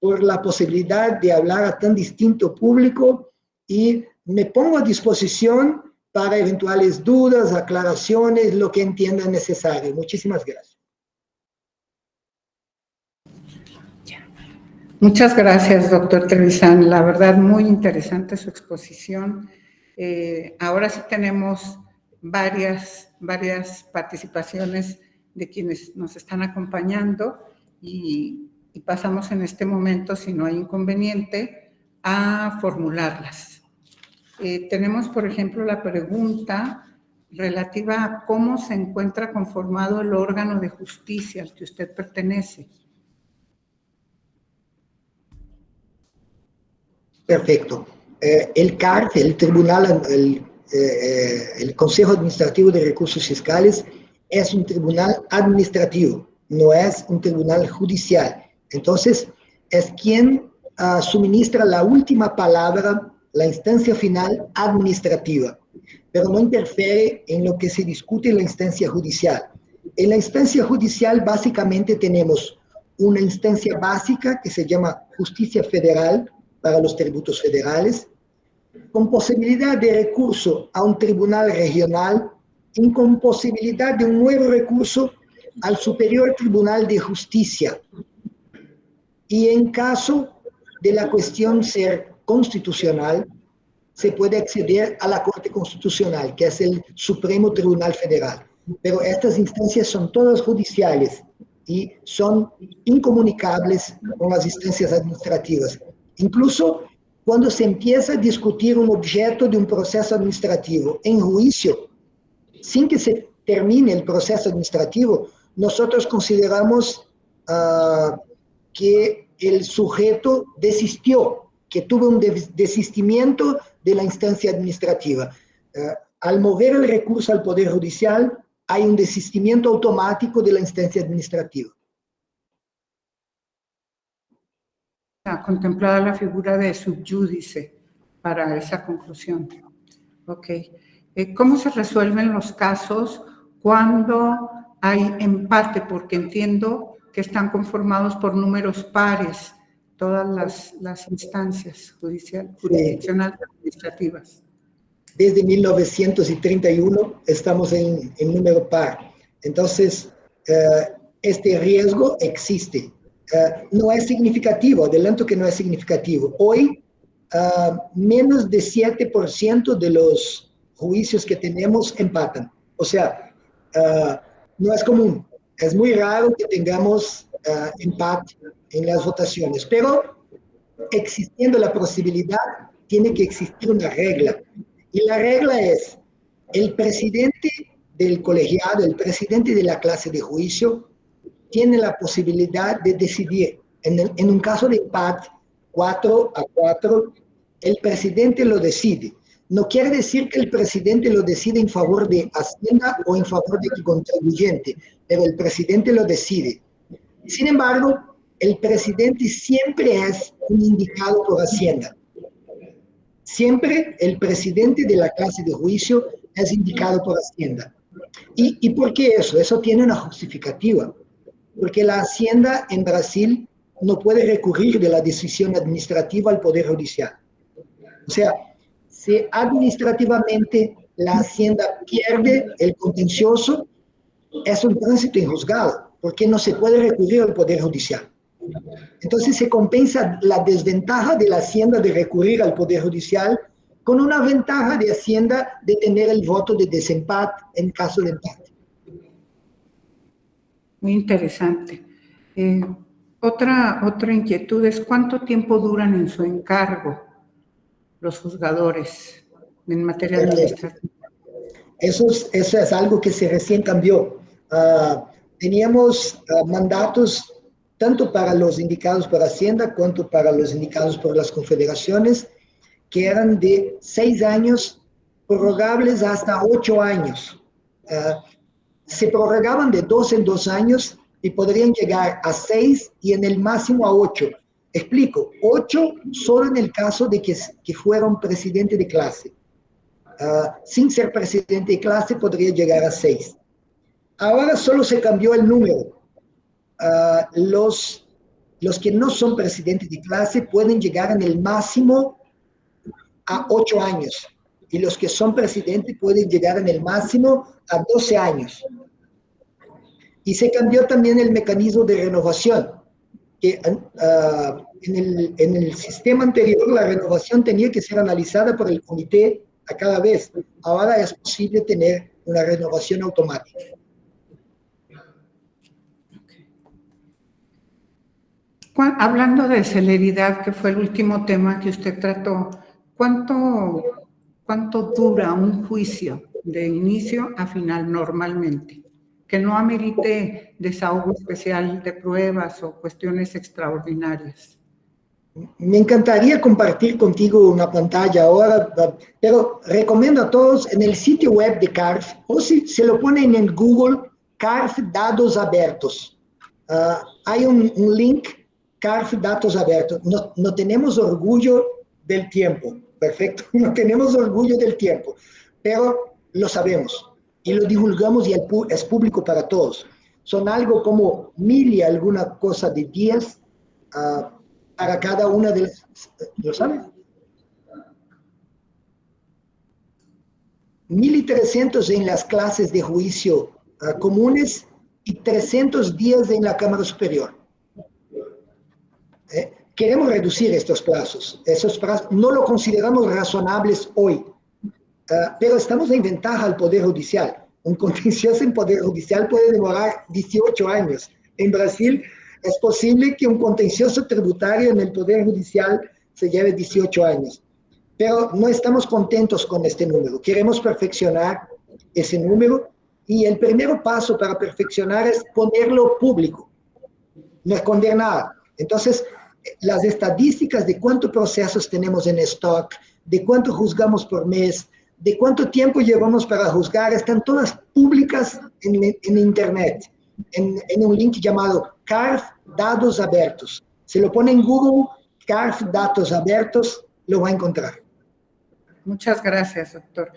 por la posibilidad de hablar a tan distinto público, y me pongo a disposición para eventuales dudas, aclaraciones, lo que entiendan necesario. Muchísimas gracias. Muchas gracias, doctor Trevisan. La verdad, muy interesante su exposición. Ahora sí tenemos varias participaciones de quienes nos están acompañando y pasamos en este momento, si no hay inconveniente, a formularlas. Tenemos, por ejemplo, la pregunta relativa a cómo se encuentra conformado el órgano de justicia al que usted pertenece. Perfecto. El CARF, el Tribunal, el Consejo Administrativo de Recursos Fiscales, es un tribunal administrativo, no es un tribunal judicial. Entonces, es quien suministra la última palabra, la instancia final administrativa, pero no interfiere en lo que se discute en la instancia judicial. En la instancia judicial, básicamente, tenemos una instancia básica que se llama Justicia Federal para los tributos federales, con posibilidad de recurso a un tribunal regional y con posibilidad de un nuevo recurso al Superior Tribunal de Justicia. Y en caso de la cuestión ser constitucional, se puede acceder a la Corte Constitucional, que es el Supremo Tribunal Federal. Pero estas instancias son todas judiciales y son incomunicables con las instancias administrativas. Incluso cuando se empieza a discutir un objeto de un proceso administrativo en juicio, sin que se termine el proceso administrativo, nosotros consideramos que el sujeto desistió, que tuvo un desistimiento de la instancia administrativa. Al mover el recurso al Poder Judicial, hay un desistimiento automático de la instancia administrativa. Contemplada la figura de subyúdice para esa conclusión. Ok. ¿Cómo se resuelven los casos cuando hay empate? Porque entiendo que están conformados por números pares todas las instancias jurisdiccionales administrativas. Desde 1931 estamos en número par. Entonces, este riesgo existe. No es significativo, adelanto que no es significativo. Hoy, menos de 7% de los juicios que tenemos empatan. O sea, no es común. Es muy raro que tengamos empate en las votaciones, pero existiendo la posibilidad, tiene que existir una regla. Y la regla es, el presidente del colegiado, el presidente de la clase de juicio, tiene la posibilidad de decidir. En un caso de empate, 4-4, el presidente lo decide. No quiere decir que el presidente lo decide en favor de Hacienda o en favor del contribuyente, pero el presidente lo decide. Sin embargo, el presidente siempre es un indicado por Hacienda. Siempre el presidente de la clase de juicio es indicado por Hacienda. ¿Y por qué eso? Eso tiene una justificativa. Porque la Hacienda en Brasil no puede recurrir de la decisión administrativa al Poder Judicial. O sea, si administrativamente la Hacienda pierde el contencioso, es un tránsito en juzgado, porque no se puede recurrir al Poder Judicial. Entonces se compensa la desventaja de la Hacienda de recurrir al Poder Judicial con una ventaja de Hacienda de tener el voto de desempate en caso de empate. Muy interesante. Otra inquietud es ¿cuánto tiempo duran en su encargo los juzgadores en materia administrativa? Eso es algo que se recién cambió. Teníamos mandatos tanto para los indicados por Hacienda cuanto para los indicados por las confederaciones, que eran de 6 años, prorrogables hasta 8 años. Se prorrogaban de 2 en 2 años y podrían llegar a 6 y en el máximo a 8. Explico, 8 solo en el caso de que fuera un presidente de clase. Sin ser presidente de clase podría llegar a 6. Ahora solo se cambió el número. Los que no son presidentes de clase pueden llegar en el máximo a 8 años. Y los que son presidentes pueden llegar en el máximo a 12 años. Y se cambió también el mecanismo de renovación, que en el sistema anterior la renovación tenía que ser analizada por el comité a cada vez. Ahora es posible tener una renovación automática. Hablando de celeridad, que fue el último tema que usted trató, ¿cuánto dura un juicio de inicio a final normalmente? Que no amerite desahogo especial de pruebas o cuestiones extraordinarias. Me encantaría compartir contigo una pantalla ahora, pero recomiendo a todos en el sitio web de CARF, o si se lo ponen en Google, CARF Dados Abiertos. Hay un link, CARF Datos Abiertos. No tenemos orgullo del tiempo, perfecto, no tenemos orgullo del tiempo, pero lo sabemos y lo divulgamos y es público para todos. Son algo como 1000 y alguna cosa de días para cada una de las... ¿Lo saben? 1300 en las clases de juicio comunes y 300 días en la Cámara Superior. Queremos reducir estos plazos. Esos plazos no lo consideramos razonables hoy, pero estamos en ventaja al Poder Judicial. Un contencioso en Poder Judicial puede demorar 18 años. En Brasil es posible que un contencioso tributario en el Poder Judicial se lleve 18 años. Pero no estamos contentos con este número. Queremos perfeccionar ese número y el primer paso para perfeccionar es ponerlo público, no esconder nada. Entonces, las estadísticas de cuántos procesos tenemos en stock, de cuánto juzgamos por mes, de cuánto tiempo llevamos para juzgar, están todas públicas en Internet, en un link llamado CARF Dados Abiertos. Se lo pone en Google, CARF Datos Abiertos, lo va a encontrar. Muchas gracias, doctor.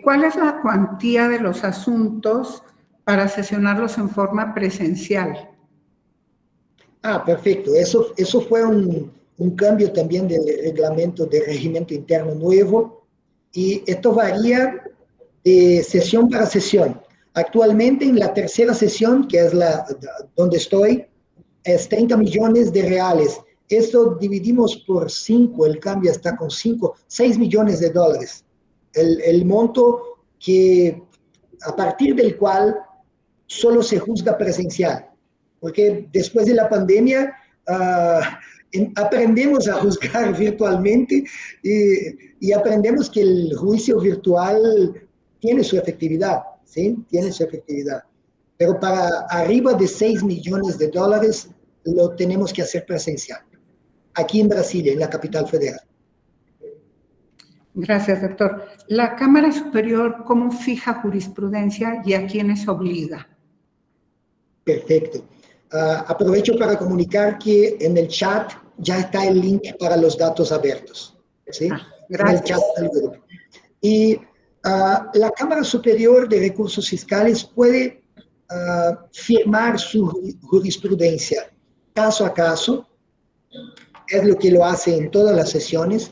¿Cuál es la cuantía de los asuntos para sesionarlos en forma presencial? Perfecto. Eso fue un cambio también del reglamento de regimiento interno nuevo y esto varía de sesión para sesión. Actualmente en la tercera sesión, que es donde estoy, es 30 millones de reales. Esto dividimos por 5, el cambio está con 6 millones de dólares. El monto a partir del cual solo se juzga presencial. Porque después de la pandemia aprendemos a juzgar virtualmente y aprendemos que el juicio virtual tiene su efectividad, ¿sí? Tiene su efectividad. Pero para arriba de 6 millones de dólares lo tenemos que hacer presencial. Aquí en Brasilia, en la capital federal. Gracias, doctor. ¿La Cámara Superior cómo fija jurisprudencia y a quiénes obliga? Perfecto. Aprovecho para comunicar que en el chat ya está el link para los datos abiertos. ¿Sí? Gracias. En el chat del grupo. Y La Cámara Superior de Recursos Fiscales puede firmar su jurisprudencia caso a caso, es lo que lo hace en todas las sesiones,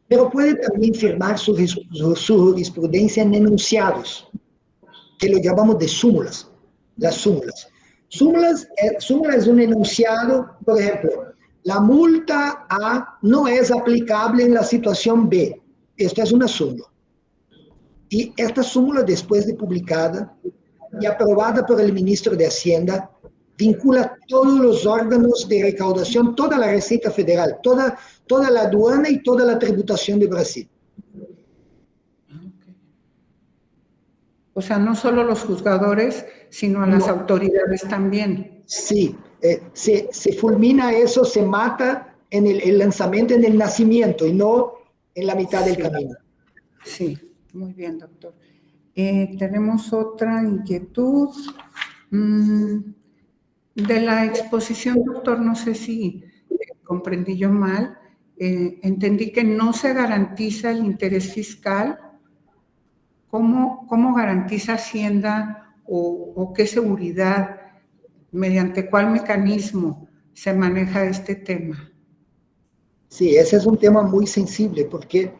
pero puede también firmar su jurisprudencia en enunciados, que lo llamamos de súmulas, las súmulas. Súmula es un enunciado, por ejemplo, la multa A no es aplicable en la situación B. Esto es una súmula. Y esta súmula, después de publicada y aprobada por el ministro de Hacienda, vincula todos los órganos de recaudación, toda la Receita Federal, toda la aduana y toda la tributación de Brasil. O sea, no solo los juzgadores, sino a las autoridades también. Sí, se fulmina eso, se mata en el lanzamiento, en el nacimiento, y no en la mitad del camino. Sí, muy bien, doctor. Tenemos otra inquietud. De la exposición, doctor, no sé si comprendí yo mal, entendí que no se garantiza el interés fiscal. ¿Cómo garantiza Hacienda o qué seguridad, mediante cuál mecanismo se maneja este tema? Sí, ese es un tema muy sensible porque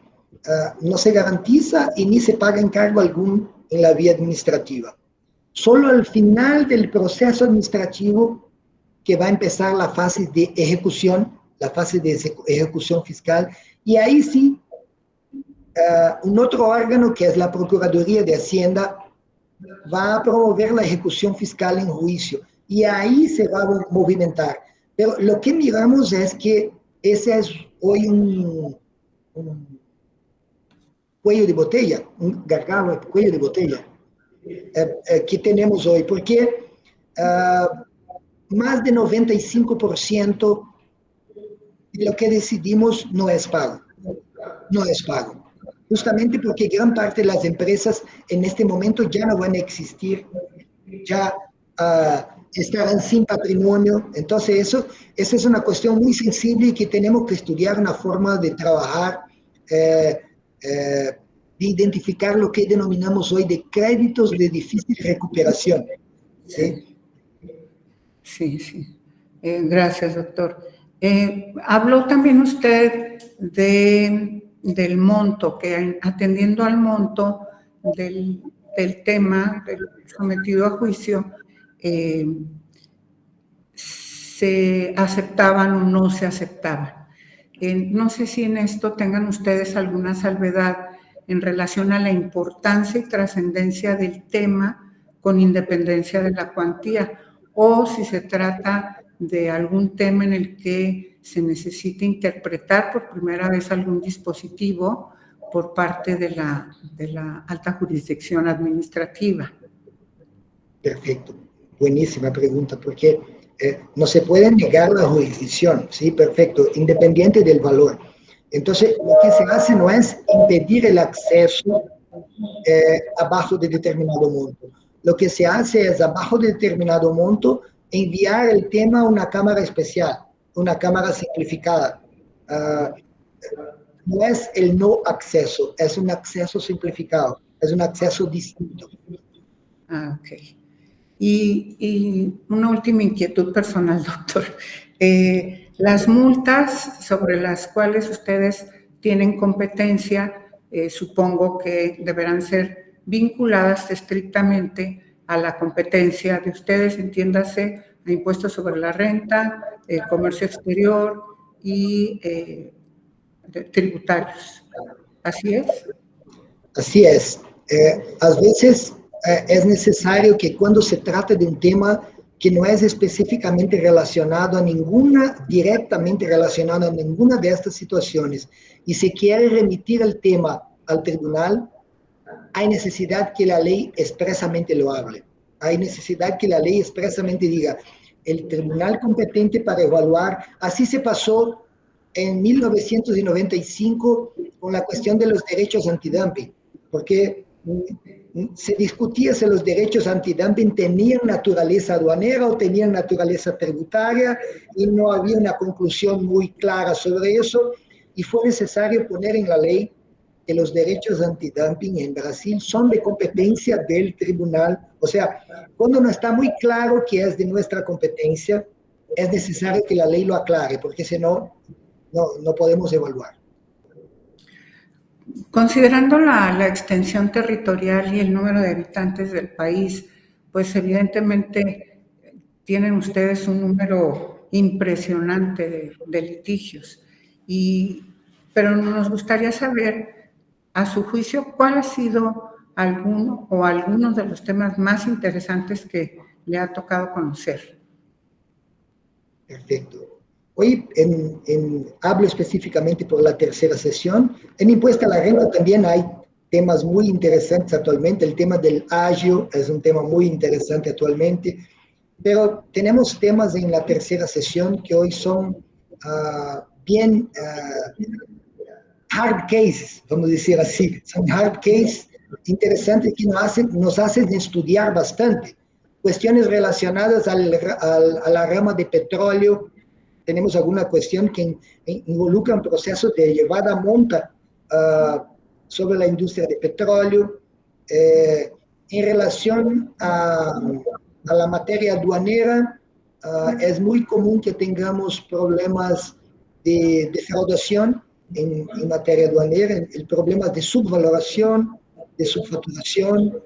no se garantiza y ni se paga encargo algún en la vía administrativa. Solo al final del proceso administrativo que va a empezar la fase de ejecución, la fase de ejecución fiscal, y ahí sí, un otro órgano que es la Procuraduría de Hacienda va a promover la ejecución fiscal en juicio, y ahí se va a movimentar. Pero lo que miramos es que ese es hoy un cuello de botella, un gargalo, cuello de botella, que tenemos hoy, porque más de 95% de lo que decidimos no es pago. No es pago. Justamente porque gran parte de las empresas en este momento ya no van a existir, ya estarán sin patrimonio. Entonces esa es una cuestión muy sensible y que tenemos que estudiar una forma de trabajar, de identificar lo que denominamos hoy de créditos de difícil recuperación. ¿Sí? Sí, sí. Gracias, doctor. Habló también usted del monto, que atendiendo al monto del tema sometido a juicio, se aceptaban o no se aceptaban. No sé si en esto tengan ustedes alguna salvedad en relación a la importancia y trascendencia del tema con independencia de la cuantía, o si se trata de algún tema en el que se necesite interpretar por primera vez algún dispositivo por parte de la alta jurisdicción administrativa. Perfecto, buenísima pregunta, porque no se puede negar la jurisdicción, ¿sí? Perfecto, independiente del valor. Entonces, lo que se hace no es impedir el acceso abajo de determinado monto. Lo que se hace es, abajo de determinado monto, enviar el tema a una cámara especial, una cámara simplificada. No es el no acceso, es un acceso simplificado, es un acceso distinto. Ok. Y una última inquietud personal, doctor. Las multas sobre las cuales ustedes tienen competencia, supongo que deberán ser vinculadas estrictamente a la competencia de ustedes, entiéndase, a impuestos sobre la renta, comercio exterior y tributarios. ¿Así es? Así es. A veces es necesario que cuando se trata de un tema que no es específicamente relacionado a directamente relacionado a ninguna de estas situaciones, y se quiere remitir el tema al tribunal, hay necesidad que la ley expresamente lo hable. Hay necesidad que la ley expresamente diga, el tribunal competente para evaluar, así se pasó en 1995 con la cuestión de los derechos antidumping, porque se discutía si los derechos antidumping tenían naturaleza aduanera o tenían naturaleza tributaria, y no había una conclusión muy clara sobre eso, y fue necesario poner en la ley que los derechos antidumping en Brasil son de competencia del tribunal. O sea, cuando no está muy claro que es de nuestra competencia, es necesario que la ley lo aclare, porque si no, no podemos evaluar. Considerando la extensión territorial y el número de habitantes del país, pues evidentemente tienen ustedes un número impresionante de litigios. Pero nos gustaría saber, a su juicio, cuál ha sido alguno o algunos de los temas más interesantes que le ha tocado conocer. Perfecto. Hoy hablo específicamente por la tercera sesión. En impuesto a la renta también hay temas muy interesantes actualmente. El tema del agio es un tema muy interesante actualmente. Pero tenemos temas en la tercera sesión que hoy son bien hard cases, vamos a decir así. Son hard cases interesantes que nos hacen estudiar bastante. Cuestiones relacionadas a la rama de petróleo. Tenemos alguna cuestión que involucra un proceso de llevada a monta sobre la industria de petróleo. En relación a la materia aduanera, es muy común que tengamos problemas de defraudación en materia aduanera, el problema de subvaloración, de subfacturación.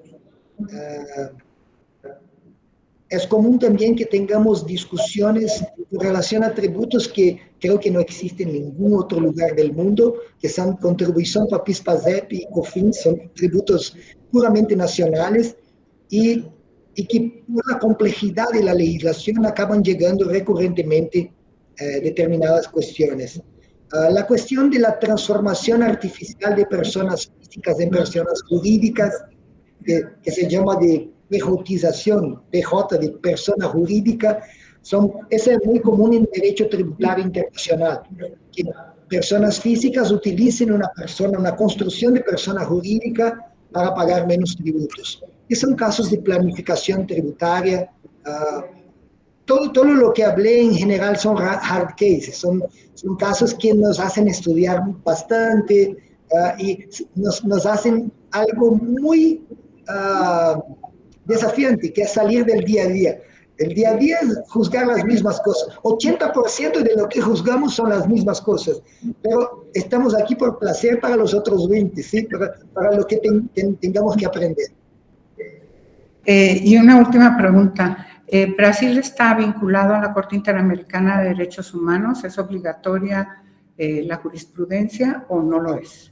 Es común también que tengamos discusiones en relación a tributos que creo que no existen en ningún otro lugar del mundo, que son contribución para PIS/PASEP y COFINS, son tributos puramente nacionales y que por la complejidad de la legislación acaban llegando recurrentemente determinadas cuestiones. La cuestión de la transformación artificial de personas físicas en personas jurídicas, que se llama de pejotización, PJ de persona jurídica, eso es muy común en derecho tributario internacional, que personas físicas utilicen una construcción de persona jurídica para pagar menos tributos. Y son casos de planificación tributaria. Todo lo que hablé en general son hard cases, son casos que nos hacen estudiar bastante y nos hacen algo muy desafiante, que es salir del día a día. El día a día es juzgar las mismas cosas. 80% de lo que juzgamos son las mismas cosas, pero estamos aquí por placer para los otros 20%, ¿sí? Para lo que tengamos que aprender. Y una última pregunta. ¿Brasil está vinculado a la Corte Interamericana de Derechos Humanos? ¿Es obligatoria la jurisprudencia o no lo es?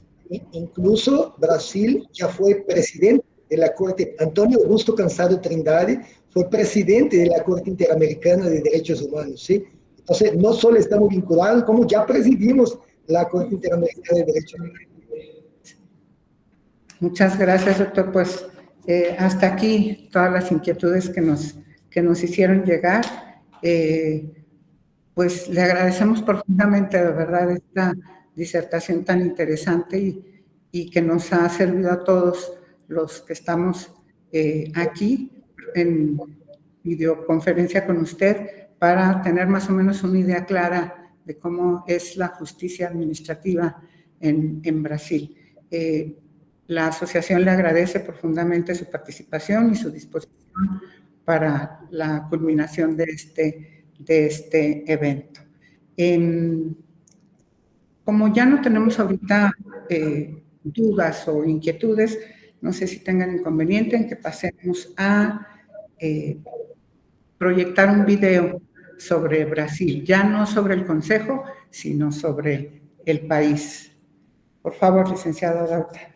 Incluso Brasil ya fue presidente de la Corte. Antonio Augusto Cansado Trindade fue presidente de la Corte Interamericana de Derechos Humanos, ¿sí? Entonces, no solo estamos vinculados, como ya presidimos la Corte Interamericana de Derechos Humanos. Muchas gracias, doctor. Pues hasta aquí todas las inquietudes que nos hicieron llegar. Pues le agradecemos profundamente, de verdad, esta disertación tan interesante y que nos ha servido a todos los que estamos aquí en videoconferencia con usted para tener más o menos una idea clara de cómo es la justicia administrativa en Brasil. La asociación le agradece profundamente su participación y su disposición para la culminación de este evento. Como ya no tenemos ahorita dudas o inquietudes, no sé si tengan inconveniente en que pasemos a proyectar un video sobre Brasil, ya no sobre el Consejo, sino sobre el país. Por favor, licenciado Dauta.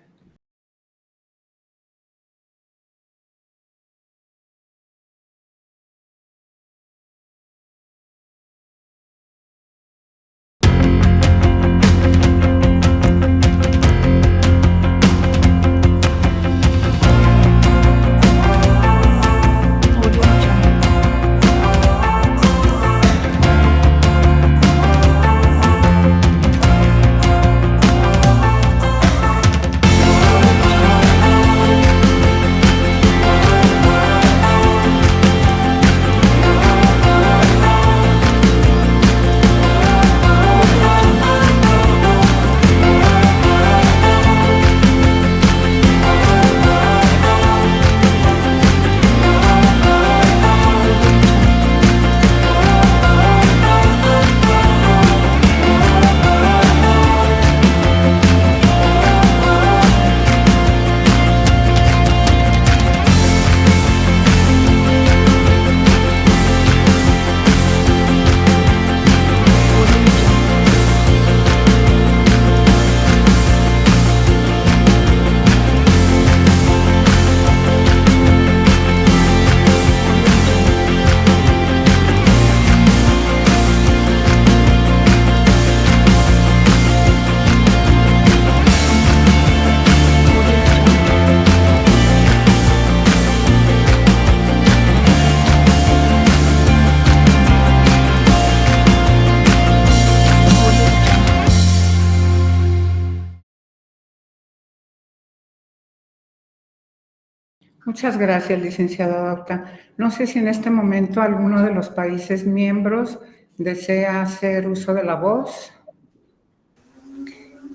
Muchas gracias, licenciada Dauta. No sé si en este momento alguno de los países miembros desea hacer uso de la voz.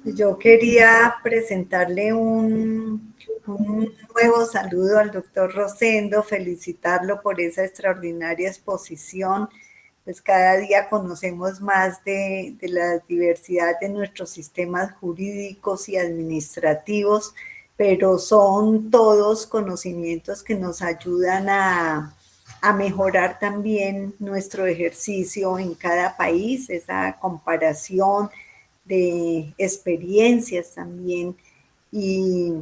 Yo quería presentarle un nuevo saludo al doctor Rosendo, felicitarlo por esa extraordinaria exposición. Pues cada día conocemos más de la diversidad de nuestros sistemas jurídicos y administrativos, pero son todos conocimientos que nos ayudan a mejorar también nuestro ejercicio en cada país, esa comparación de experiencias también. Y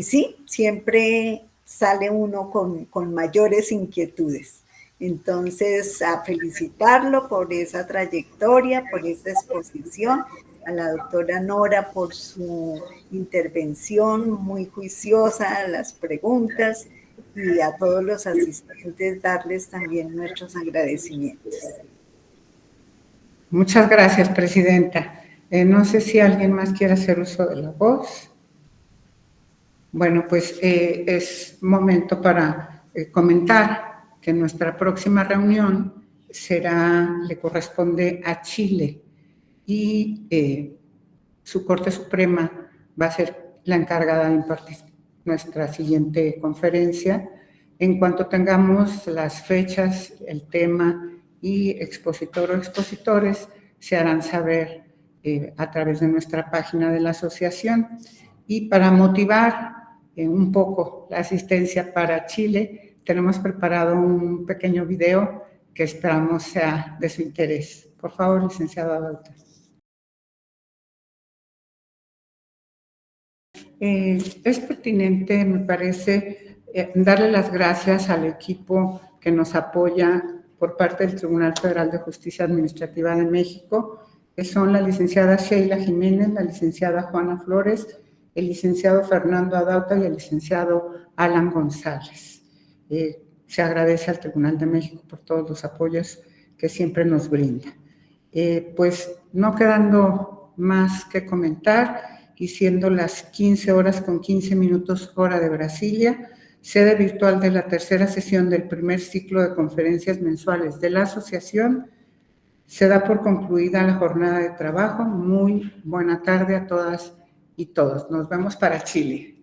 sí, siempre sale uno con mayores inquietudes. Entonces, a felicitarlo por esa trayectoria, por esa exposición, a la doctora Nora por su intervención muy juiciosa, las preguntas, y a todos los asistentes darles también nuestros agradecimientos. Muchas gracias, presidenta. No sé si alguien más quiere hacer uso de la voz. Bueno, pues es momento para comentar que nuestra próxima reunión le corresponde a Chile y su Corte Suprema va a ser la encargada de impartir nuestra siguiente conferencia. En cuanto tengamos las fechas, el tema y expositor o expositores, se harán saber a través de nuestra página de la asociación. Y para motivar un poco la asistencia para Chile, tenemos preparado un pequeño video que esperamos sea de su interés. Por favor, licenciada Dauta. Es pertinente, me parece, darle las gracias al equipo que nos apoya por parte del Tribunal Federal de Justicia Administrativa de México, que son la licenciada Sheila Jiménez, la licenciada Juana Flores, el licenciado Fernando Adauta y el licenciado Alan González. Se agradece al Tribunal de México por todos los apoyos que siempre nos brinda. Pues no quedando más que comentar, y siendo las 15 horas con 15 minutos hora de Brasilia, sede virtual de la tercera sesión del primer ciclo de conferencias mensuales de la asociación, se da por concluida la jornada de trabajo. Muy buena tarde a todas y todos. Nos vemos para Chile.